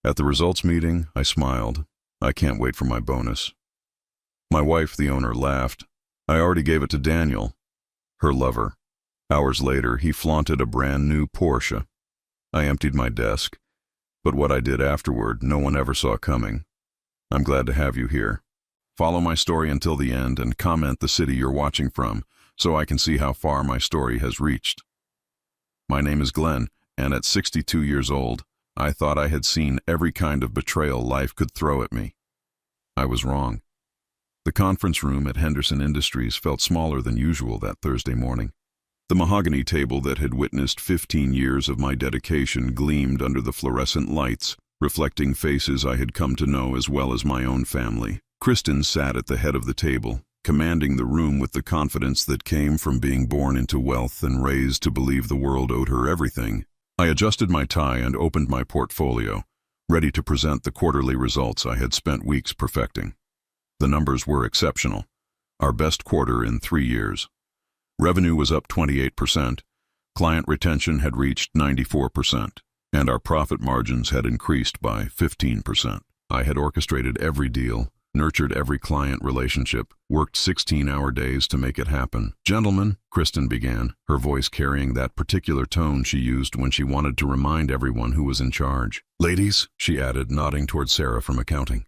At the results meeting, I smiled. I can't wait for my bonus. My wife, the owner, laughed. I already gave it to Daniel, her lover. Hours later, he flaunted a brand new Porsche. I emptied my desk, but what I did afterward, no one ever saw coming. I'm glad to have you here. Follow my story until the end and comment the city you're watching from so I can see how far my story has reached. My name is Glenn, and at 62 years old, I thought I had seen every kind of betrayal life could throw at me. I was wrong. The conference room at Henderson Industries felt smaller than usual that Thursday morning. The mahogany table that had witnessed 15 years of my dedication gleamed under the fluorescent lights, reflecting faces I had come to know as well as my own family. Kristen sat at the head of the table, commanding the room with the confidence that came from being born into wealth and raised to believe the world owed her everything. I adjusted my tie and opened my portfolio, ready to present the quarterly results I had spent weeks perfecting. The numbers were exceptional, our best quarter in 3 years. Revenue was up 28%, client retention had reached 94%, and our profit margins had increased by 15%. I had orchestrated every deal, nurtured every client relationship, worked 16-hour days to make it happen. "Gentlemen," Kristen began, her voice carrying that particular tone she used when she wanted to remind everyone who was in charge. "Ladies," she added, nodding toward Sarah from accounting.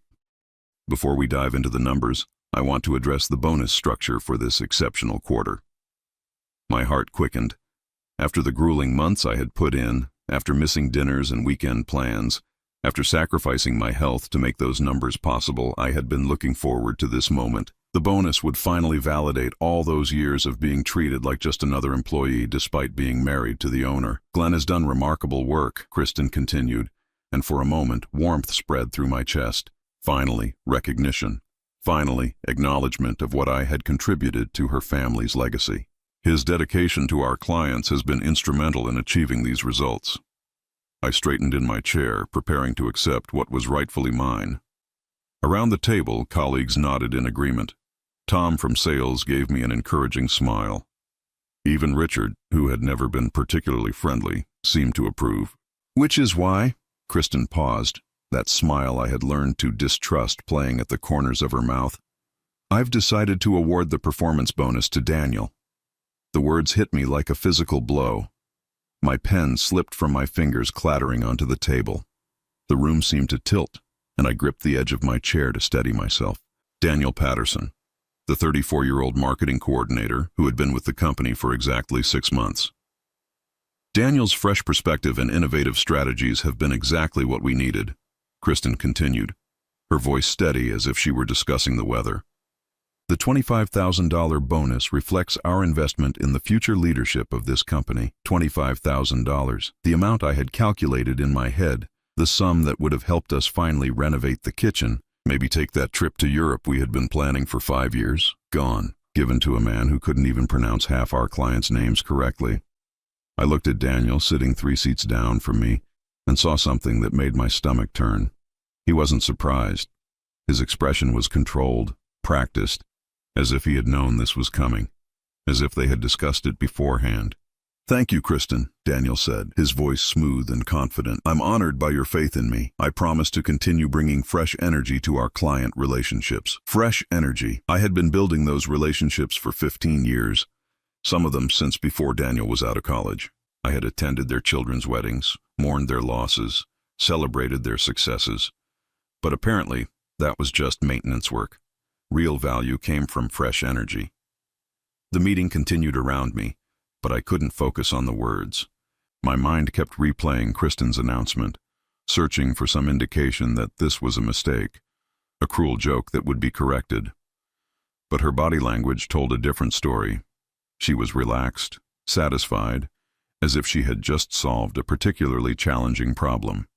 "Before we dive into the numbers, I want to address the bonus structure for this exceptional quarter." My heart quickened. After the grueling months I had put in, after missing dinners and weekend plans, after sacrificing my health to make those numbers possible, I had been looking forward to this moment. The bonus would finally validate all those years of being treated like just another employee despite being married to the owner. "Glenn has done remarkable work," Kristen continued, and for a moment warmth spread through my chest. Finally, recognition. Finally, acknowledgement of what I had contributed to her family's legacy. His dedication to our clients has been instrumental in achieving these results. I straightened in my chair, preparing to accept what was rightfully mine. Around the table, colleagues nodded in agreement. Tom from sales gave me an encouraging smile. Even Richard, who had never been particularly friendly, seemed to approve. "Which is why," Kristen paused, that smile I had learned to distrust playing at the corners of her mouth, "I've decided to award the performance bonus to Daniel." The words hit me like a physical blow. My pen slipped from my fingers, clattering onto the table. The room seemed to tilt, and I gripped the edge of my chair to steady myself. Daniel Patterson, the 34-year-old marketing coordinator who had been with the company for exactly 6 months. Daniel's fresh perspective and innovative strategies have been exactly what we needed, Kristen continued, her voice steady as if she were discussing the weather. The $25,000 bonus reflects our investment in the future leadership of this company. $25,000, the amount I had calculated in my head, the sum that would have helped us finally renovate the kitchen, maybe take that trip to Europe we had been planning for 5 years, gone, given to a man who couldn't even pronounce half our clients' names correctly. I looked at Daniel sitting 3 seats down from me and saw something that made my stomach turn. He wasn't surprised. His expression was controlled, practiced, as if he had known this was coming, as if they had discussed it beforehand. "Thank you, Kristen," Daniel said, his voice smooth and confident. "I'm honored by your faith in me. I promise to continue bringing fresh energy to our client relationships." Fresh energy. I had been building those relationships for 15 years, some of them since before Daniel was out of college. I had attended their children's weddings, mourned their losses, celebrated their successes. But apparently, that was just maintenance work. Real value came from fresh energy. The meeting continued around me, but I couldn't focus on the words. My mind kept replaying Kristen's announcement, searching for some indication that this was a mistake, a cruel joke that would be corrected. But her body language told a different story. She was relaxed, satisfied, as if she had just solved a particularly challenging problem.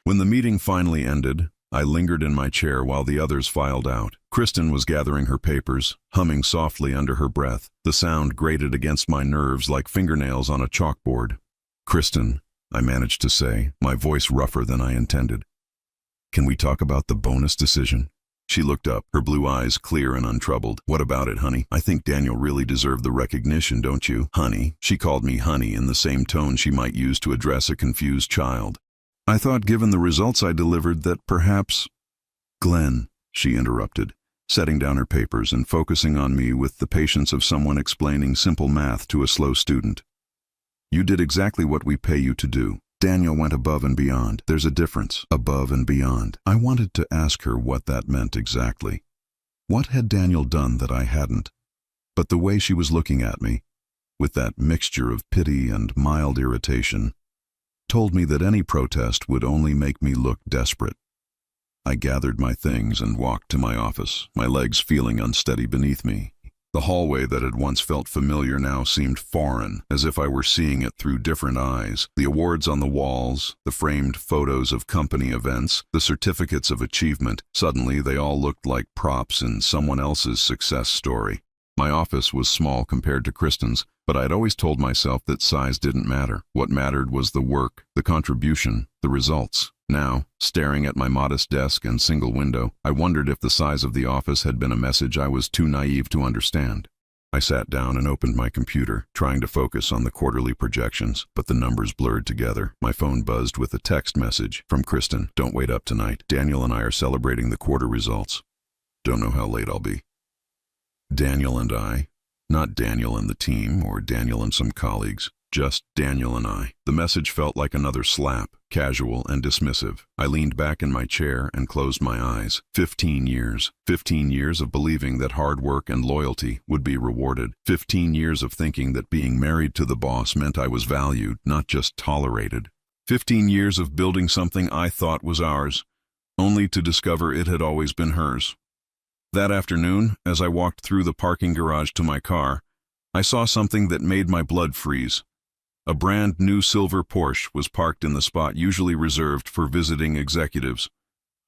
When the meeting finally ended, I lingered in my chair while the others filed out. Kristen was gathering her papers, humming softly under her breath. The sound grated against my nerves like fingernails on a chalkboard. "Kristen," I managed to say, my voice rougher than I intended. "Can we talk about the bonus decision?" She looked up, her blue eyes clear and untroubled. "What about it, honey? I think Daniel really deserved the recognition, don't you?" "Honey." She called me honey in the same tone she might use to address a confused child. I thought given the results I delivered that perhaps— Glenn, she interrupted, setting down her papers and focusing on me with the patience of someone explaining simple math to a slow student. You did exactly what we pay you to do. Daniel went above and beyond. There's a difference, above and beyond. I wanted to ask her what that meant exactly. What had Daniel done that I hadn't? But the way she was looking at me, with that mixture of pity and mild irritation, told me that any protest would only make me look desperate. I gathered my things and walked to my office, my legs feeling unsteady beneath me. The hallway that had once felt familiar now seemed foreign, as if I were seeing it through different eyes. The awards on the walls, the framed photos of company events, the certificates of achievement, suddenly they all looked like props in someone else's success story. My office was small compared to Kristen's, but I had always told myself that size didn't matter. What mattered was the work, the contribution, the results. Now, staring at my modest desk and single window, I wondered if the size of the office had been a message I was too naive to understand. I sat down and opened my computer, trying to focus on the quarterly projections, but the numbers blurred together. My phone buzzed with a text message from Kristen. Don't wait up tonight. Daniel and I are celebrating the quarter results. Don't know how late I'll be. Daniel and I, not Daniel and the team or Daniel and some colleagues, just Daniel and I. The message felt like another slap, casual and dismissive. I leaned back in my chair and closed my eyes. 15 years. 15 years of believing that hard work and loyalty would be rewarded. 15 years of thinking that being married to the boss meant I was valued, not just tolerated. 15 years of building something I thought was ours, only to discover it had always been hers. That afternoon, as I walked through the parking garage to my car, I saw something that made my blood freeze. A brand new silver Porsche was parked in the spot usually reserved for visiting executives.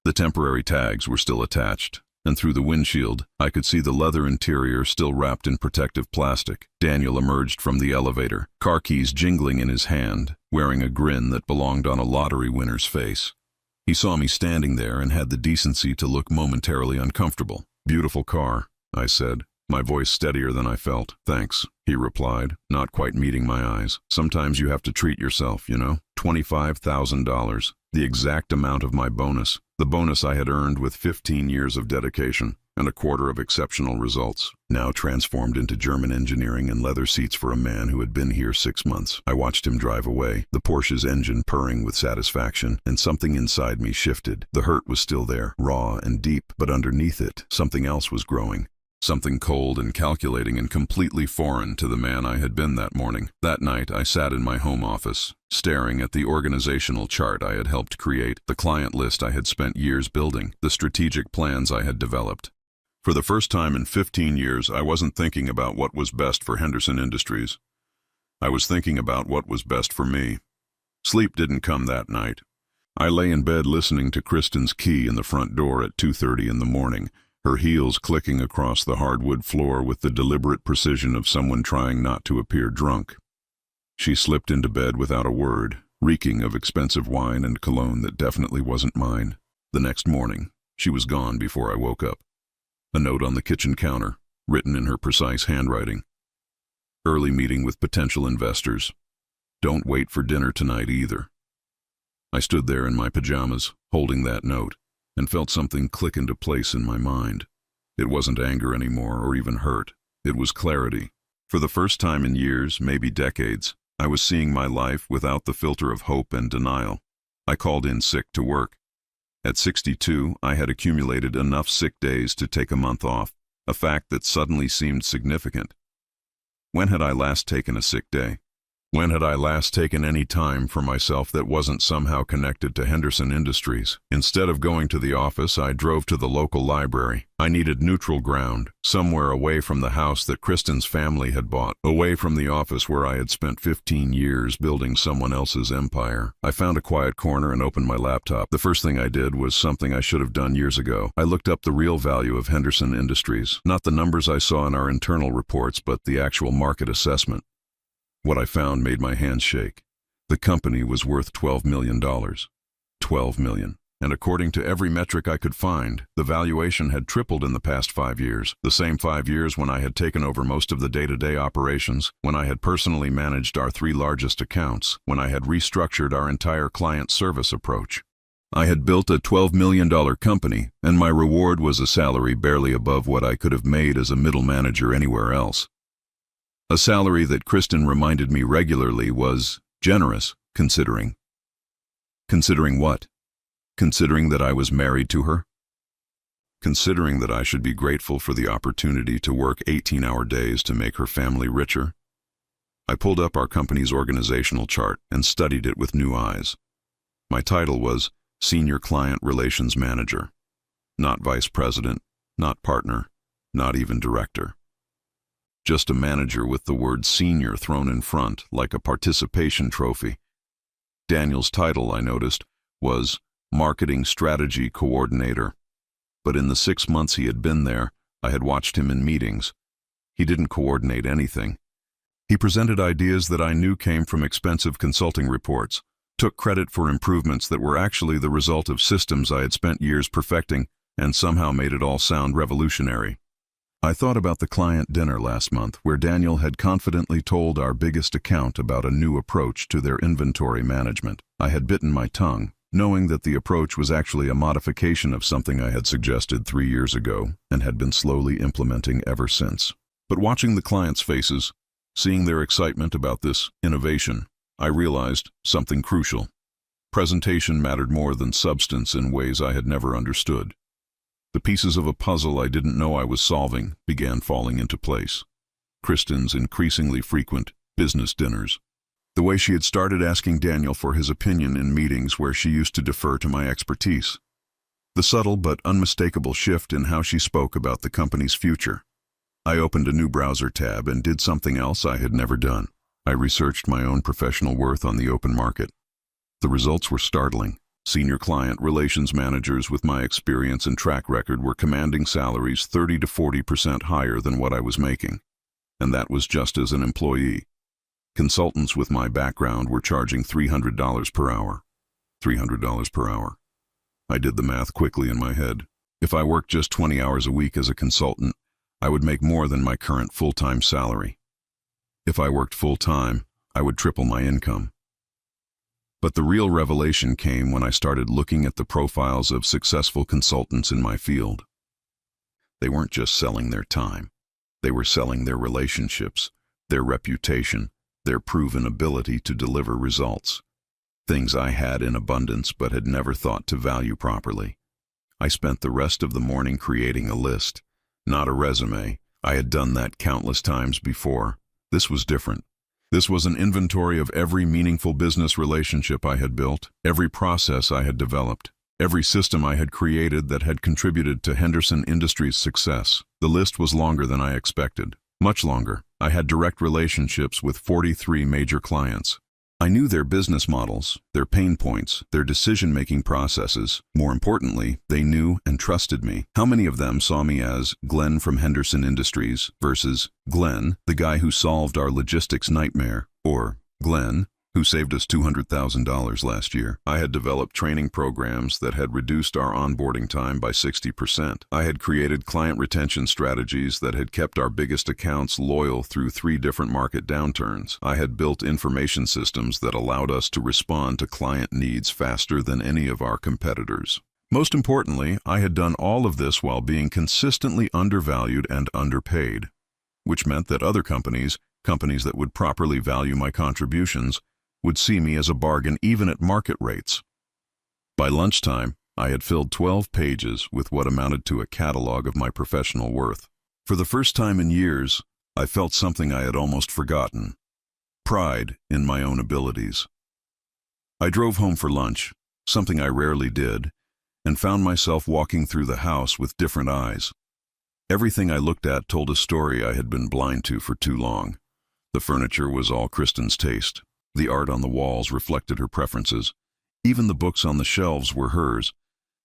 The temporary tags were still attached, and through the windshield, I could see the leather interior still wrapped in protective plastic. Daniel emerged from the elevator, car keys jingling in his hand, wearing a grin that belonged on a lottery winner's face. He saw me standing there and had the decency to look momentarily uncomfortable. Beautiful car, I said, my voice steadier than I felt. Thanks, he replied, not quite meeting my eyes. Sometimes you have to treat yourself, you know. $25,000, the exact amount of my bonus, the bonus I had earned with 15 years of dedication and a quarter of exceptional results, now transformed into German engineering and leather seats for a man who had been here 6 months. I watched him drive away, the Porsche's engine purring with satisfaction, and something inside me shifted. The hurt was still there, raw and deep, but underneath it, something else was growing. Something cold and calculating and completely foreign to the man I had been that morning. That night, I sat in my home office, staring at the organizational chart I had helped create, the client list I had spent years building, the strategic plans I had developed. For the first time in 15 years, I wasn't thinking about what was best for Henderson Industries. I was thinking about what was best for me. Sleep didn't come that night. I lay in bed listening to Kristen's key in the front door at 2:30 in the morning, her heels clicking across the hardwood floor with the deliberate precision of someone trying not to appear drunk. She slipped into bed without a word, reeking of expensive wine and cologne that definitely wasn't mine. The next morning, she was gone before I woke up. A note on the kitchen counter, written in her precise handwriting. Early meeting with potential investors. Don't wait for dinner tonight either. I stood there in my pajamas, holding that note, and felt something click into place in my mind. It wasn't anger anymore or even hurt. It was clarity. For the first time in years, maybe decades, I was seeing my life without the filter of hope and denial. I called in sick to work. At 62, I had accumulated enough sick days to take a month off, a fact that suddenly seemed significant. When had I last taken a sick day? When had I last taken any time for myself that wasn't somehow connected to Henderson Industries? Instead of going to the office, I drove to the local library. I needed neutral ground, somewhere away from the house that Kristen's family had bought, away from the office where I had spent 15 years building someone else's empire. I found a quiet corner and opened my laptop. The first thing I did was something I should have done years ago. I looked up the real value of Henderson Industries, not the numbers I saw in our internal reports, but the actual market assessment. What I found made my hands shake. The company was worth $12 million. $12 million. and according to every metric I could find, the valuation had tripled in the past 5 years. The same 5 years when I had taken over most of the day-to-day operations, when I had personally managed our 3 largest accounts, when I had restructured our entire client service approach. I had built a $12 million company, and my reward was a salary barely above what I could have made as a middle manager anywhere else. A salary that Kristen reminded me regularly was generous, considering. Considering what? Considering that I was married to her? Considering that I should be grateful for the opportunity to work 18-hour days to make her family richer? I pulled up our company's organizational chart and studied it with new eyes. My title was Senior Client Relations Manager. Not Vice President, not partner, not even director. Just a manager with the word senior thrown in front like a participation trophy. Daniel's title, I noticed, was Marketing Strategy Coordinator. But in the 6 months he had been there, I had watched him in meetings. He didn't coordinate anything. He presented ideas that I knew came from expensive consulting reports, took credit for improvements that were actually the result of systems I had spent years perfecting, and somehow made it all sound revolutionary. I thought about the client dinner last month where Daniel had confidently told our biggest account about a new approach to their inventory management. I had bitten my tongue, knowing that the approach was actually a modification of something I had suggested 3 years ago and had been slowly implementing ever since. But watching the clients' faces, seeing their excitement about this innovation, I realized something crucial. Presentation mattered more than substance in ways I had never understood. The pieces of a puzzle I didn't know I was solving began falling into place. Kristen's increasingly frequent business dinners. The way she had started asking Daniel for his opinion in meetings where she used to defer to my expertise. The subtle but unmistakable shift in how she spoke about the company's future. I opened a new browser tab and did something else I had never done. I researched my own professional worth on the open market. The results were startling. Senior client relations managers with my experience and track record were commanding salaries 30 to 40% higher than what I was making. And that was just as an employee. Consultants with my background were charging $300 per hour. $300 per hour. I did the math quickly in my head. If I worked just 20 hours a week as a consultant, I would make more than my current full-time salary. If I worked full-time, I would triple my income. But the real revelation came when I started looking at the profiles of successful consultants in my field. They weren't just selling their time. They were selling their relationships, their reputation, their proven ability to deliver results. Things I had in abundance but had never thought to value properly. I spent the rest of the morning creating a list, not a resume. I had done that countless times before. This was different. This was an inventory of every meaningful business relationship I had built, every process I had developed, every system I had created that had contributed to Henderson Industries' success. The list was longer than I expected, much longer. I had direct relationships with 43 major clients. I knew their business models, their pain points, their decision-making processes. More importantly, they knew and trusted me. How many of them saw me as Glenn from Henderson Industries versus Glenn, the guy who solved our logistics nightmare, or Glenn, who saved us $200,000 last year? I had developed training programs that had reduced our onboarding time by 60%. I had created client retention strategies that had kept our biggest accounts loyal through 3 different market downturns. I had built information systems that allowed us to respond to client needs faster than any of our competitors. Most importantly, I had done all of this while being consistently undervalued and underpaid, which meant that other companies that would properly value my contributions, would see me as a bargain even at market rates. By lunchtime, I had filled 12 pages with what amounted to a catalog of my professional worth. For the first time in years, I felt something I had almost forgotten: pride in my own abilities. I drove home for lunch, something I rarely did, and found myself walking through the house with different eyes. Everything I looked at told a story I had been blind to for too long. The furniture was all Kristen's taste. The art on the walls reflected her preferences. Even the books on the shelves were hers.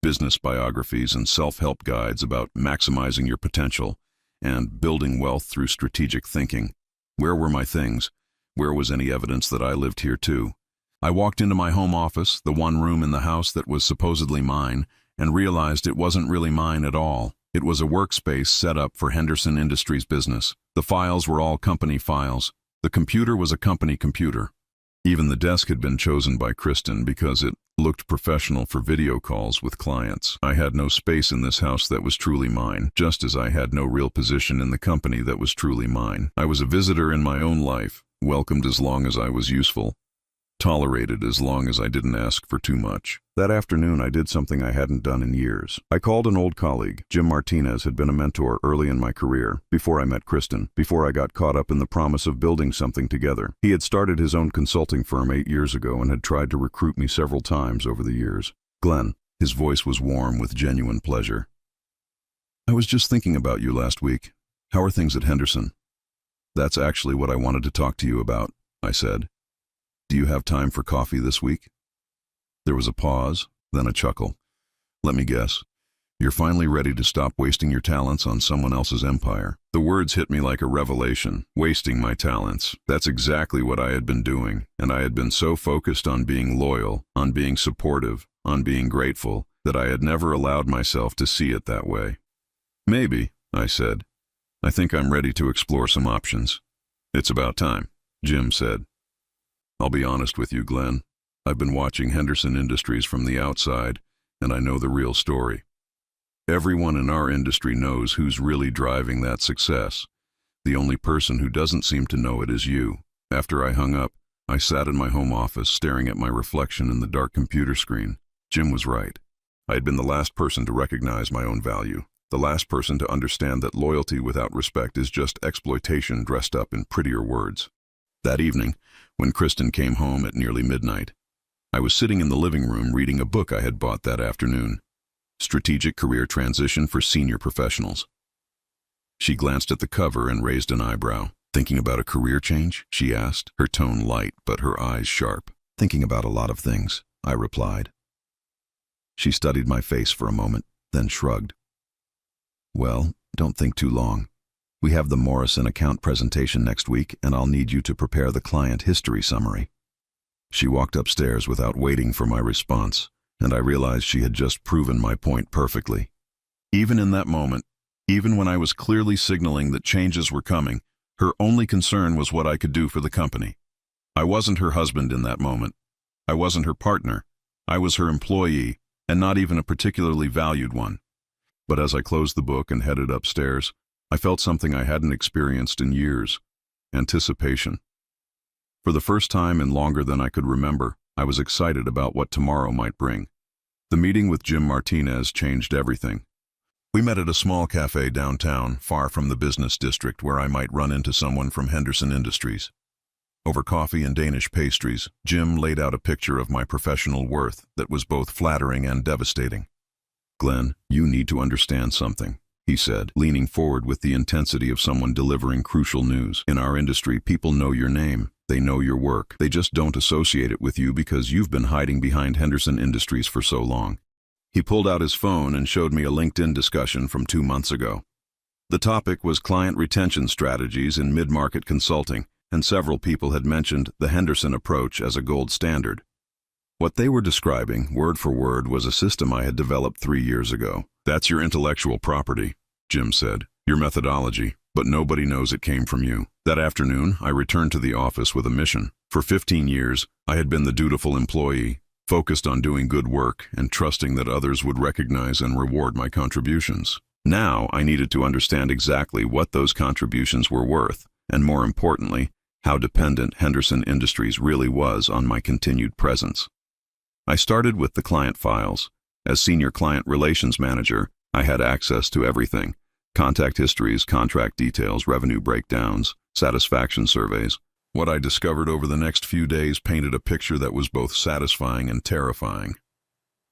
Business biographies and self-help guides about maximizing your potential and building wealth through strategic thinking. Where were my things? Where was any evidence that I lived here too? I walked into my home office, the one room in the house that was supposedly mine, and realized it wasn't really mine at all. It was a workspace set up for Henderson Industries business. The files were all company files. The computer was a company computer. Even the desk had been chosen by Kristen because it looked professional for video calls with clients. I had no space in this house that was truly mine, just as I had no real position in the company that was truly mine. I was a visitor in my own life, welcomed as long as I was useful, tolerated as long as I didn't ask for too much. That afternoon, I did something I hadn't done in years. I called an old colleague. Jim Martinez had been a mentor early in my career, before I met Kristen, before I got caught up in the promise of building something together. He had started his own consulting firm 8 years ago and had tried to recruit me several times over the years. Glenn, his voice was warm with genuine pleasure. I was just thinking about you last week. How are things at Henderson? That's actually what I wanted to talk to you about, I said. Do you have time for coffee this week? There was a pause, then a chuckle. Let me guess. You're finally ready to stop wasting your talents on someone else's empire. The words hit me like a revelation. Wasting my talents. That's exactly what I had been doing, and I had been so focused on being loyal, on being supportive, on being grateful, that I had never allowed myself to see it that way. Maybe, I said. I think I'm ready to explore some options. It's about time, Jim said. I'll be honest with you, Glenn. I've been watching Henderson Industries from the outside, and I know the real story. Everyone in our industry knows who's really driving that success. The only person who doesn't seem to know it is you. After I hung up, I sat in my home office staring at my reflection in the dark computer screen. Jim was right. I had been the last person to recognize my own value, the last person to understand that loyalty without respect is just exploitation dressed up in prettier words. That evening, when Kristen came home at nearly midnight, I was sitting in the living room reading a book I had bought that afternoon, Strategic Career Transition for Senior Professionals. She glanced at the cover and raised an eyebrow. Thinking about a career change? She asked, her tone light but her eyes sharp. Thinking about a lot of things, I replied. She studied my face for a moment, then shrugged. Well, don't think too long. We have the Morrison account presentation next week, and I'll need you to prepare the client history summary. She walked upstairs without waiting for my response, and I realized she had just proven my point perfectly. Even in that moment, even when I was clearly signaling that changes were coming, her only concern was what I could do for the company. I wasn't her husband in that moment. I wasn't her partner. I was her employee, and not even a particularly valued one. But as I closed the book and headed upstairs, I felt something I hadn't experienced in years: anticipation. For the first time in longer than I could remember, I was excited about what tomorrow might bring. The meeting with Jim Martinez changed everything. We met at a small cafe downtown, far from the business district where I might run into someone from Henderson Industries. Over coffee and Danish pastries, Jim laid out a picture of my professional worth that was both flattering and devastating. Glenn, you need to understand something, he said, leaning forward with the intensity of someone delivering crucial news. In our industry, people know your name. They know your work. They just don't associate it with you because you've been hiding behind Henderson Industries for so long. He pulled out his phone and showed me a LinkedIn discussion from 2 months ago. The topic was client retention strategies in mid-market consulting, and several people had mentioned the Henderson approach as a gold standard. What they were describing, word for word, was a system I had developed 3 years ago. That's your intellectual property, Jim said, your methodology, but nobody knows it came from you. That afternoon, I returned to the office with a mission. For 15 years, I had been the dutiful employee, focused on doing good work and trusting that others would recognize and reward my contributions. Now, I needed to understand exactly what those contributions were worth, and more importantly, how dependent Henderson Industries really was on my continued presence. I started with the client files. As Senior Client Relations Manager, I had access to everything: contact histories, contract details, revenue breakdowns, satisfaction surveys. What I discovered over the next few days painted a picture that was both satisfying and terrifying.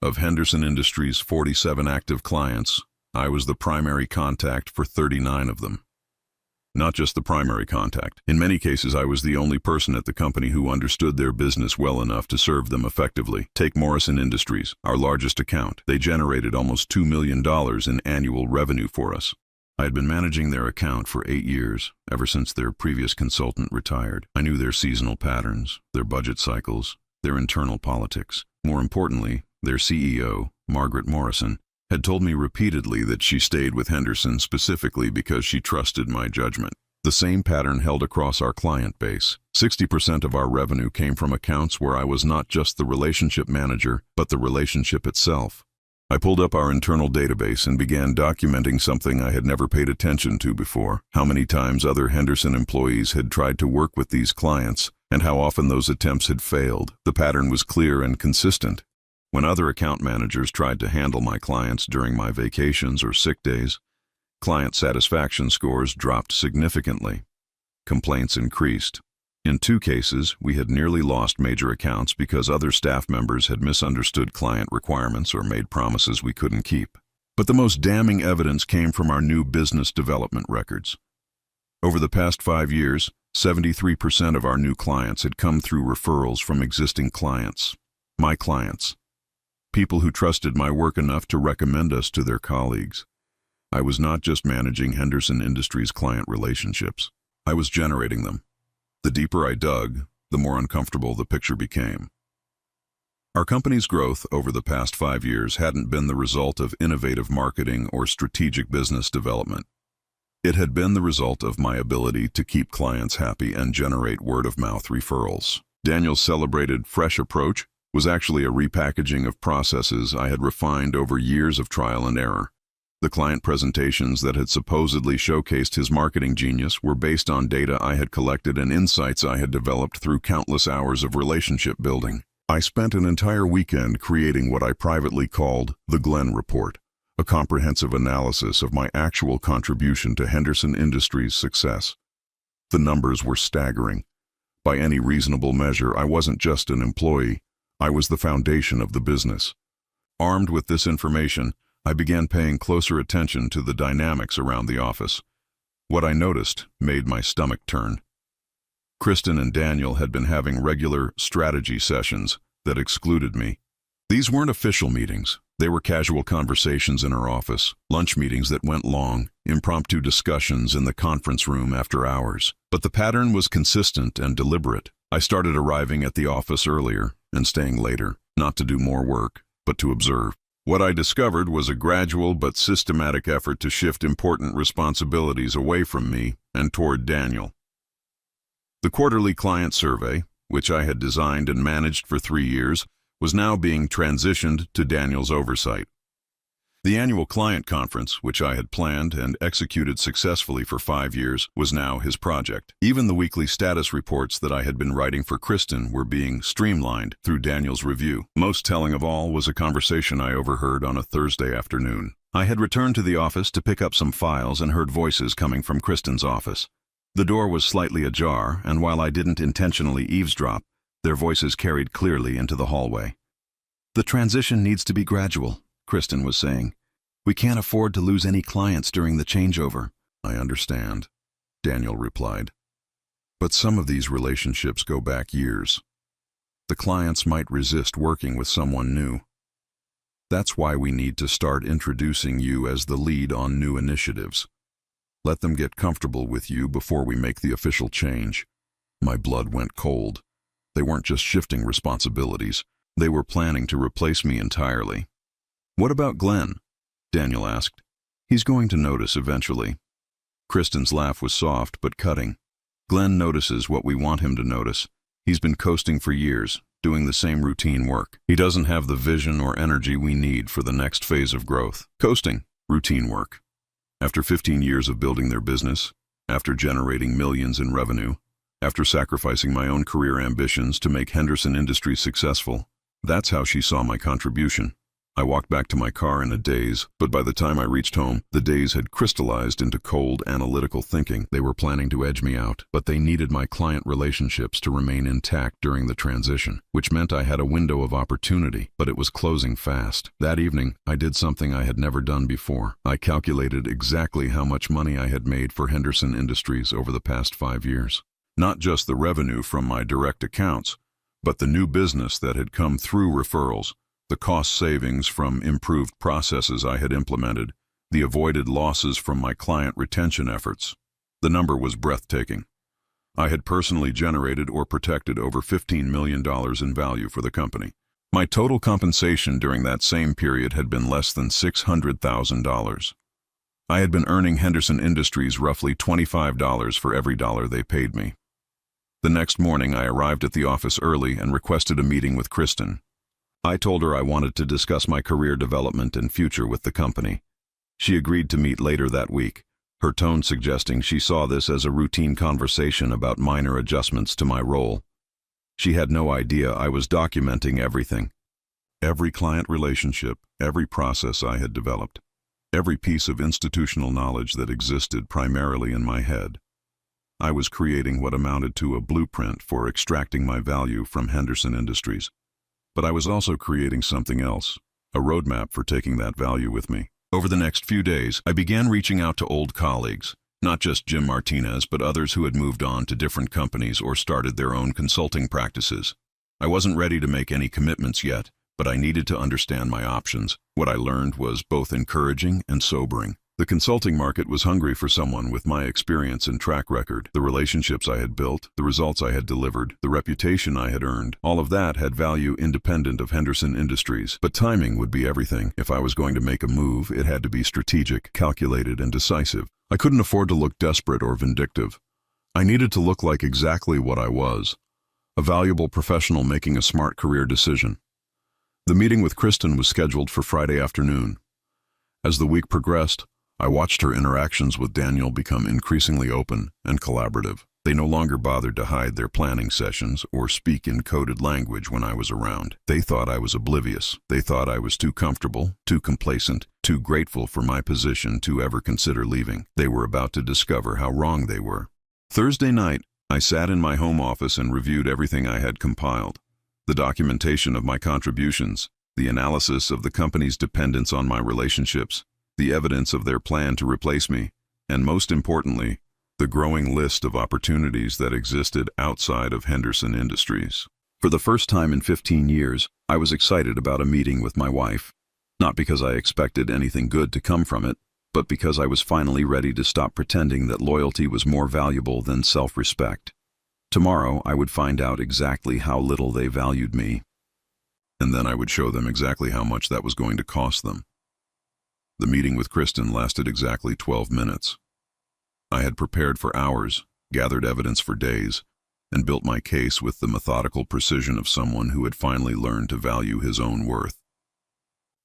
Of Henderson Industries' 47 active clients, I was the primary contact for 39 of them. Not just the primary contact. In many cases, I was the only person at the company who understood their business well enough to serve them effectively. Take Morrison Industries, our largest account. They generated almost $2 million in annual revenue for us. I had been managing their account for 8 years, ever since their previous consultant retired. I knew their seasonal patterns, their budget cycles, their internal politics. More importantly, their CEO, Margaret Morrison, had told me repeatedly that she stayed with Henderson specifically because she trusted my judgment. The same pattern held across our client base. 60% of our revenue came from accounts where I was not just the relationship manager, but the relationship itself. I pulled up our internal database and began documenting something I had never paid attention to before: how many times other Henderson employees had tried to work with these clients, and how often those attempts had failed. The pattern was clear and consistent. When other account managers tried to handle my clients during my vacations or sick days, client satisfaction scores dropped significantly. Complaints increased. In 2 cases, we had nearly lost major accounts because other staff members had misunderstood client requirements or made promises we couldn't keep. But the most damning evidence came from our new business development records. Over the past 5 years, 73% of our new clients had come through referrals from existing clients. My clients. People who trusted my work enough to recommend us to their colleagues. I was not just managing Henderson Industries client relationships. I was generating them. The deeper I dug, the more uncomfortable the picture became. Our company's growth over the past 5 years hadn't been the result of innovative marketing or strategic business development. It had been the result of my ability to keep clients happy and generate word-of-mouth referrals. Daniel's celebrated fresh approach was actually a repackaging of processes I had refined over years of trial and error. The client presentations that had supposedly showcased his marketing genius were based on data I had collected and insights I had developed through countless hours of relationship building. I spent an entire weekend creating what I privately called the Glenn Report, a comprehensive analysis of my actual contribution to Henderson Industries' success. The numbers were staggering. By any reasonable measure, I wasn't just an employee. I was the foundation of the business. Armed with this information, I began paying closer attention to the dynamics around the office. What I noticed made my stomach turn. Kristen and Daniel had been having regular strategy sessions that excluded me. These weren't official meetings. They were casual conversations in our office, lunch meetings that went long, impromptu discussions in the conference room after hours. But the pattern was consistent and deliberate. I started arriving at the office earlier and staying later, not to do more work, but to observe. What I discovered was a gradual but systematic effort to shift important responsibilities away from me and toward Daniel. The quarterly client survey, which I had designed and managed for 3 years, was now being transitioned to Daniel's oversight. The annual client conference, which I had planned and executed successfully for 5 years, was now his project. Even the weekly status reports that I had been writing for Kristen were being streamlined through Daniel's review. Most telling of all was a conversation I overheard on a Thursday afternoon. I had returned to the office to pick up some files and heard voices coming from Kristen's office. The door was slightly ajar, and while I didn't intentionally eavesdrop, their voices carried clearly into the hallway. "The transition needs to be gradual," Kristen was saying. "We can't afford to lose any clients during the changeover." "I understand," Daniel replied. "But some of these relationships go back years. The clients might resist working with someone new. That's why we need to start introducing you as the lead on new initiatives. Let them get comfortable with you before we make the official change." My blood went cold. They weren't just shifting responsibilities. They were planning to replace me entirely. "What about Glenn?" Daniel asked. "He's going to notice eventually." Kristen's laugh was soft but cutting. "Glenn notices what we want him to notice. He's been coasting for years, doing the same routine work. He doesn't have the vision or energy we need for the next phase of growth." Coasting, routine work. After 15 years of building their business, after generating millions in revenue, after sacrificing my own career ambitions to make Henderson Industries successful, that's how she saw my contribution. I walked back to my car in a daze, but by the time I reached home, the daze had crystallized into cold, analytical thinking. They were planning to edge me out, but they needed my client relationships to remain intact during the transition, which meant I had a window of opportunity, but it was closing fast. That evening, I did something I had never done before. I calculated exactly how much money I had made for Henderson Industries over the past 5 years. Not just the revenue from my direct accounts, but the new business that had come through referrals, the cost savings from improved processes I had implemented, the avoided losses from my client retention efforts. The number was breathtaking. I had personally generated or protected over $15 million in value for the company. My total compensation during that same period had been less than $600,000. I had been earning Henderson Industries roughly $25 for every dollar they paid me. The next morning, I arrived at the office early and requested a meeting with Kristen. I told her I wanted to discuss my career development and future with the company. She agreed to meet later that week, her tone suggesting she saw this as a routine conversation about minor adjustments to my role. She had no idea I was documenting everything. Every client relationship, every process I had developed, every piece of institutional knowledge that existed primarily in my head. I was creating what amounted to a blueprint for extracting my value from Henderson Industries. But I was also creating something else, a roadmap for taking that value with me. Over the next few days, I began reaching out to old colleagues, not just Jim Martinez, but others who had moved on to different companies or started their own consulting practices. I wasn't ready to make any commitments yet, but I needed to understand my options. What I learned was both encouraging and sobering. The consulting market was hungry for someone with my experience and track record. The relationships I had built, the results I had delivered, the reputation I had earned, all of that had value independent of Henderson Industries. But timing would be everything. If I was going to make a move, it had to be strategic, calculated, and decisive. I couldn't afford to look desperate or vindictive. I needed to look like exactly what I was, a valuable professional making a smart career decision. The meeting with Kristen was scheduled for Friday afternoon. As the week progressed, I watched her interactions with Daniel become increasingly open and collaborative. They no longer bothered to hide their planning sessions or speak in coded language when I was around. They thought I was oblivious. They thought I was too comfortable, too complacent, too grateful for my position to ever consider leaving. They were about to discover how wrong they were. Thursday night, I sat in my home office and reviewed everything I had compiled. The documentation of my contributions, the analysis of the company's dependence on my relationships, the evidence of their plan to replace me, and most importantly, the growing list of opportunities that existed outside of Henderson Industries. For the first time in 15 years, I was excited about a meeting with my wife, not because I expected anything good to come from it, but because I was finally ready to stop pretending that loyalty was more valuable than self-respect. Tomorrow, I would find out exactly how little they valued me, and then I would show them exactly how much that was going to cost them. The meeting with Kristen lasted exactly 12 minutes. I had prepared for hours, gathered evidence for days, and built my case with the methodical precision of someone who had finally learned to value his own worth.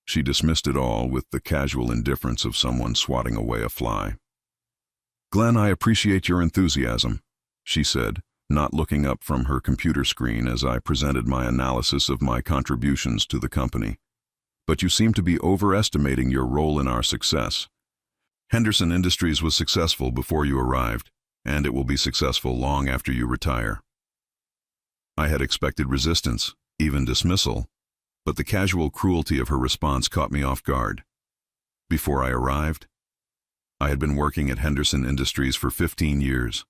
She dismissed it all with the casual indifference of someone swatting away a fly. "Glenn, I appreciate your enthusiasm," she said, not looking up from her computer screen as I presented my analysis of my contributions to the company. "But you seem to be overestimating your role in our success. Henderson Industries was successful before you arrived, and it will be successful long after you retire." I had expected resistance, even dismissal, but the casual cruelty of her response caught me off guard. Before I arrived, I had been working at Henderson Industries for 15 years.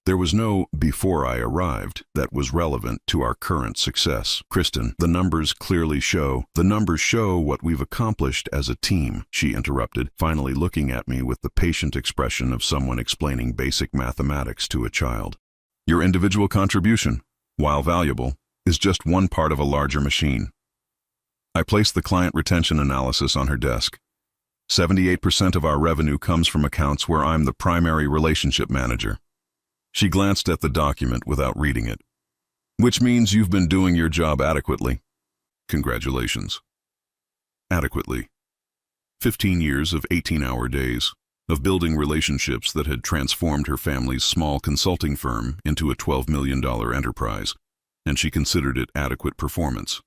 There was no "before I arrived" that was relevant to our current success. "Kristen, the numbers show what we've accomplished as a team," she interrupted, finally looking at me with the patient expression of someone explaining basic mathematics to a child. "Your individual contribution, while valuable, is just one part of a larger machine." I placed the client retention analysis on her desk. 78% of our revenue comes from accounts where I'm the primary relationship manager. She glanced at the document without reading it. "Which means you've been doing your job adequately." "Congratulations." Adequately. 15 years of 18-hour days, of building relationships that had transformed her family's small consulting firm into a $12 million enterprise, and she considered it adequate performance.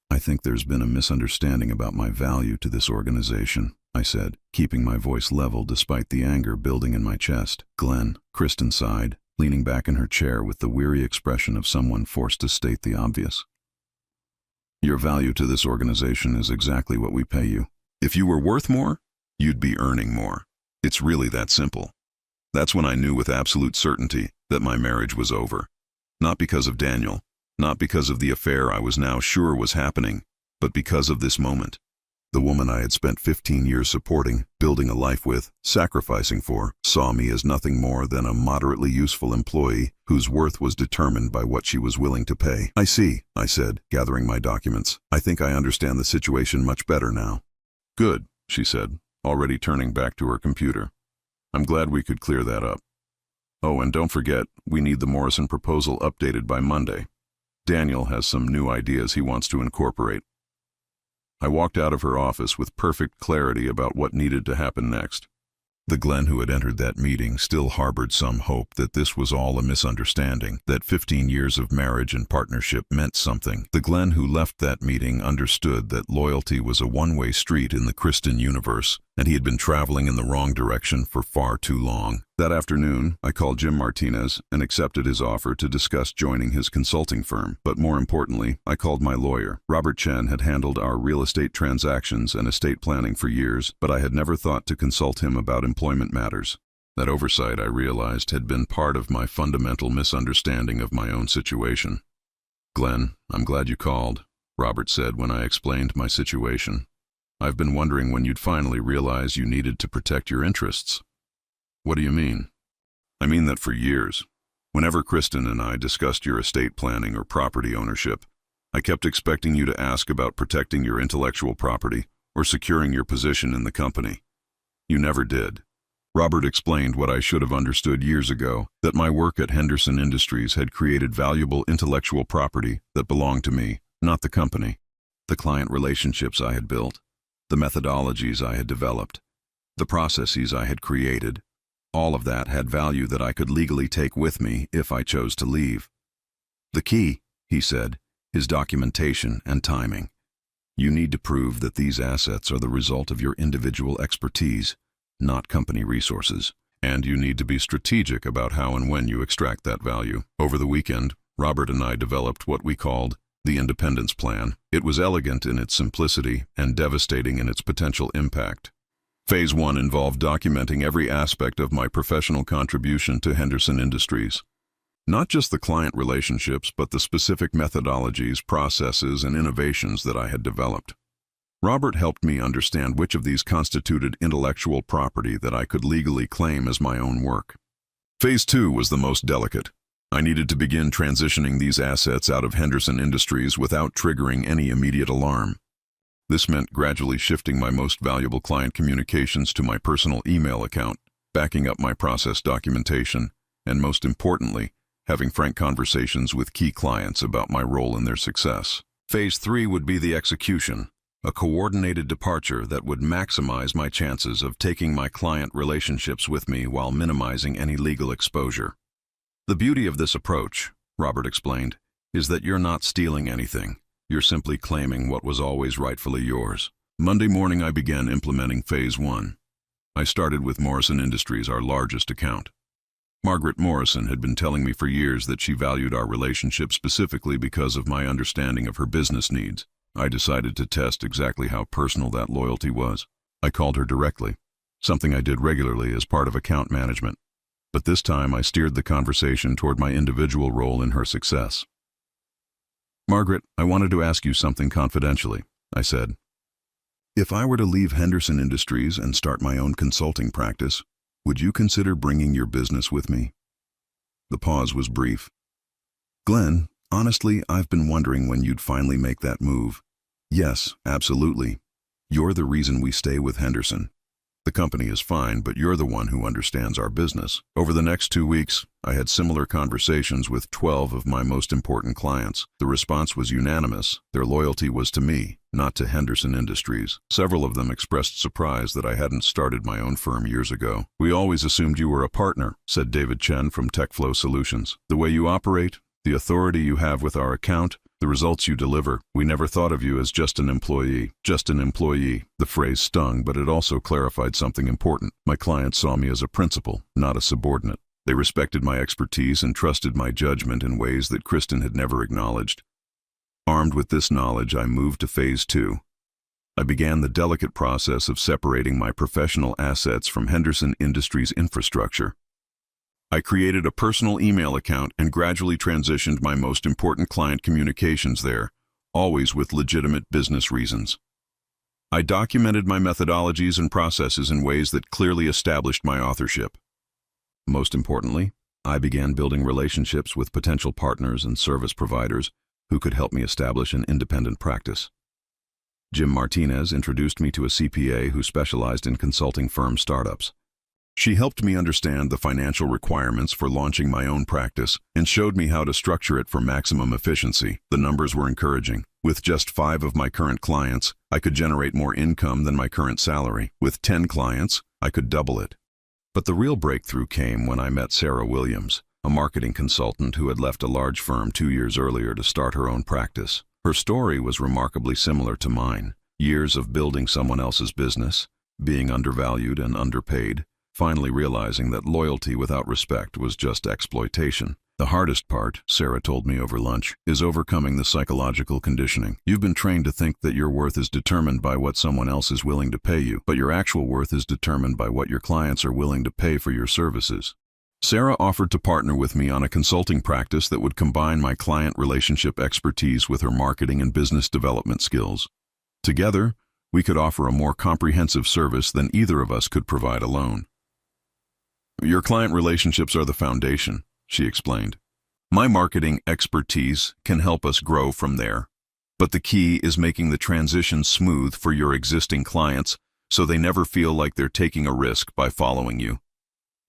"I think there's been a misunderstanding about my value to this organization," I said, keeping my voice level despite the anger building in my chest. "Glenn," Kristen sighed, leaning back in her chair with the weary expression of someone forced to state the obvious. "Your value to this organization is exactly what we pay you. If you were worth more, you'd be earning more. It's really that simple." That's when I knew with absolute certainty that my marriage was over. Not because of Daniel, not because of the affair I was now sure was happening, but because of this moment. The woman I had spent 15 years supporting, building a life with, sacrificing for, saw me as nothing more than a moderately useful employee whose worth was determined by what she was willing to pay. "I see," I said, gathering my documents. "I think I understand the situation much better now." "Good," she said, already turning back to her computer. "I'm glad we could clear that up. Oh, and don't forget, we need the Morrison proposal updated by Monday. Daniel has some new ideas he wants to incorporate." I walked out of her office with perfect clarity about what needed to happen next. The Glenn who had entered that meeting still harbored some hope that this was all a misunderstanding, that 15 years of marriage and partnership meant something. The Glenn who left that meeting understood that loyalty was a one-way street in the Kristen universe, and he had been traveling in the wrong direction for far too long. That afternoon, I called Jim Martinez and accepted his offer to discuss joining his consulting firm. But more importantly, I called my lawyer. Robert Chen had handled our real estate transactions and estate planning for years, but I had never thought to consult him about employment matters. That oversight, I realized, had been part of my fundamental misunderstanding of my own situation. "Glenn, I'm glad you called," Robert said when I explained my situation. "I've been wondering when you'd finally realize you needed to protect your interests." "What do you mean?" "I mean that for years, whenever Kristen and I discussed your estate planning or property ownership, I kept expecting you to ask about protecting your intellectual property or securing your position in the company. You never did." Robert explained what I should have understood years ago, that my work at Henderson Industries had created valuable intellectual property that belonged to me, not the company. The client relationships I had built, the methodologies I had developed, the processes I had created, all of that had value that I could legally take with me if I chose to leave. "The key," he said, "is documentation and timing. You need to prove that these assets are the result of your individual expertise, not company resources. And you need to be strategic about how and when you extract that value." Over the weekend, Robert and I developed what we called the Independence Plan. It was elegant in its simplicity and devastating in its potential impact. Phase 1 involved documenting every aspect of my professional contribution to Henderson Industries. Not just the client relationships, but the specific methodologies, processes, and innovations that I had developed. Robert helped me understand which of these constituted intellectual property that I could legally claim as my own work. Phase 2 was the most delicate. I needed to begin transitioning these assets out of Henderson Industries without triggering any immediate alarm. This meant gradually shifting my most valuable client communications to my personal email account, backing up my process documentation, and most importantly, having frank conversations with key clients about my role in their success. Phase 3 would be the execution, a coordinated departure that would maximize my chances of taking my client relationships with me while minimizing any legal exposure. "The beauty of this approach," Robert explained, "is that you're not stealing anything. You're simply claiming what was always rightfully yours." Monday morning, I began implementing Phase 1. I started with Morrison Industries, our largest account. Margaret Morrison had been telling me for years that she valued our relationship specifically because of my understanding of her business needs. I decided to test exactly how personal that loyalty was. I called her directly, something I did regularly as part of account management. But this time I steered the conversation toward my individual role in her success. "Margaret, I wanted to ask you something confidentially," I said. "If I were to leave Henderson Industries and start my own consulting practice, would you consider bringing your business with me?" The pause was brief. "Glenn, honestly, I've been wondering when you'd finally make that move." "Yes, absolutely. You're the reason we stay with Henderson. The company is fine, but you're the one who understands our business." Over the next 2 weeks, I had similar conversations with 12 of my most important clients. The response was unanimous. Their loyalty was to me, not to Henderson Industries. Several of them expressed surprise that I hadn't started my own firm years ago. "We always assumed you were a partner," said David Chen from TechFlow Solutions. "The way you operate, the authority you have with our account, the results you deliver, we never thought of you as just an employee." Just an employee. The phrase stung, but it also clarified something important. My clients saw me as a principal, not a subordinate. They respected my expertise and trusted my judgment in ways that Kristen had never acknowledged. Armed with this knowledge, I moved to Phase 2. I began the delicate process of separating my professional assets from Henderson Industries' infrastructure. I created a personal email account and gradually transitioned my most important client communications there, always with legitimate business reasons. I documented my methodologies and processes in ways that clearly established my authorship. Most importantly, I began building relationships with potential partners and service providers who could help me establish an independent practice. Jim Martinez introduced me to a CPA who specialized in consulting firm startups. She helped me understand the financial requirements for launching my own practice and showed me how to structure it for maximum efficiency. The numbers were encouraging. With just 5 of my current clients, I could generate more income than my current salary. With 10 clients, I could double it. But the real breakthrough came when I met Sarah Williams, a marketing consultant who had left a large firm 2 years earlier to start her own practice. Her story was remarkably similar to mine. Years of building someone else's business, being undervalued and underpaid, finally realizing that loyalty without respect was just exploitation. The hardest part, Sarah told me over lunch, is overcoming the psychological conditioning. You've been trained to think that your worth is determined by what someone else is willing to pay you, but your actual worth is determined by what your clients are willing to pay for your services. Sarah offered to partner with me on a consulting practice that would combine my client relationship expertise with her marketing and business development skills. Together, we could offer a more comprehensive service than either of us could provide alone. Your client relationships are the foundation, she explained. My marketing expertise can help us grow from there. But the key is making the transition smooth for your existing clients so they never feel like they're taking a risk by following you.